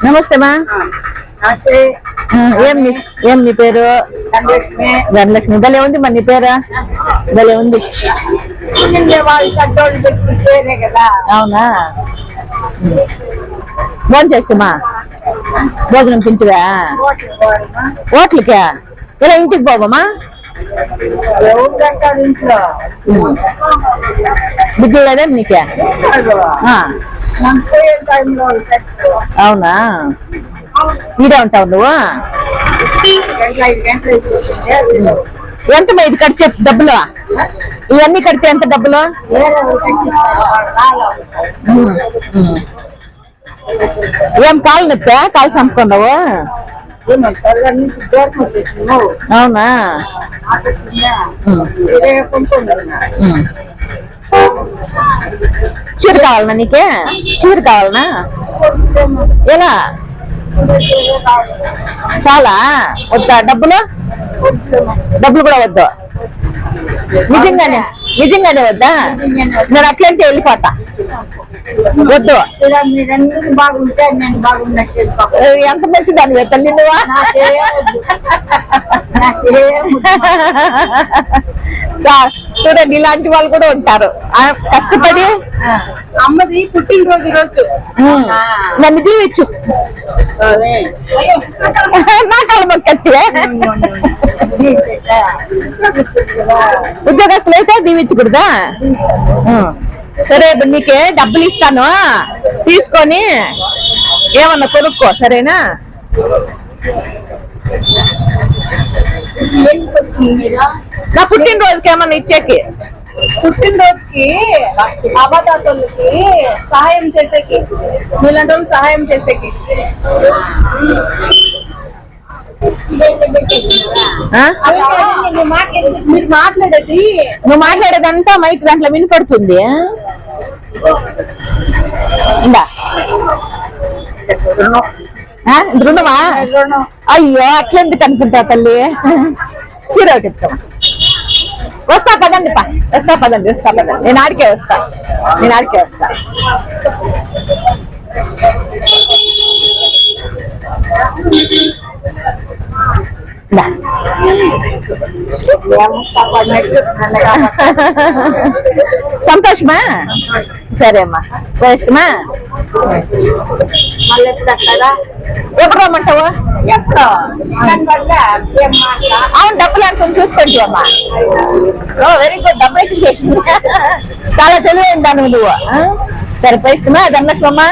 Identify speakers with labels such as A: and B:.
A: నమస్తే మా. ఏం నీ పేరు? ధనలక్ష్మి. భలే ఉంది మా నీ పేరు, భలే ఉంది. అవునా, భోజనం చేస్తామా? భోజనం తింటువా? హోటల్కా? ఇలా ఇంటికి పోవమ్మా? బిడ్డలు లేదా నీకే? అవునా, ఈడే ఉంటావు నువ్వు? ఎంత ఇది కడితే డబ్బులు? ఇవన్నీ కడితే ఎంత డబ్బులు? ఏం కాలు నొప్పా? కాలు చంపుకున్నావు? అవునా, చీర కావాలనా నీకే? చీర కావాలనా? ఎలా? చాలా వద్దా డబ్బులు? డబ్బులు కూడా వద్దు? నిజంగానే వద్దా? నేను అట్లంటే వెళ్ళిపోతా. వద్దు.
B: బాగుంటే నేను బాగున్నట్టు
A: ఎంత మంచిదాన్ని తల్లి నువ్వా? చూడండి, ఇలాంటి వాళ్ళు కూడా ఉంటారు కష్టపడి.
B: అమ్మది పుట్టినరోజు రోజు
A: నన్ను దీవించు. నా కాలం కట్టి ఉద్యోగస్తులు అయితే దీవించకూడదా? సరే, నీకే డబ్బులు ఇస్తాను, తీసుకొని ఏమన్నా కొనుక్కో, సరేనా? నా పుట్టినరోజుకి ఏమన్నా ఇచ్చేకి?
B: పుట్టినరోజుకి అబద్ధాతోళ్ళకి సహాయం చేసేకి, మీలాంటి వాళ్ళు సహాయం చేసేకి. మాట్లాడేది,
A: నువ్వు మాట్లాడేదంతా మైక్ దాంట్లో వినపడుతుంది. రుణమా? అయ్యో, అట్లెందుకు అనుకుంటా తల్లి. చీర ఒకటి ఇస్తామా? వస్తా పదండి పదండి. నేను ఆడికే వస్తా. సంతోషమా? సరే అమ్మా, వేస్తామా? ఎప్పుడు రమ్మంటావు? అవును, డబ్బులు అనుకుని చూసుకుంటావు అమ్మా. వెరీ గుడ్, డబ్బులు అయితే చేసింది. చాలా తెలివైందా నువ్వు? సరే, పోయిస్తామా? ధనలక్ష్మమ్మా.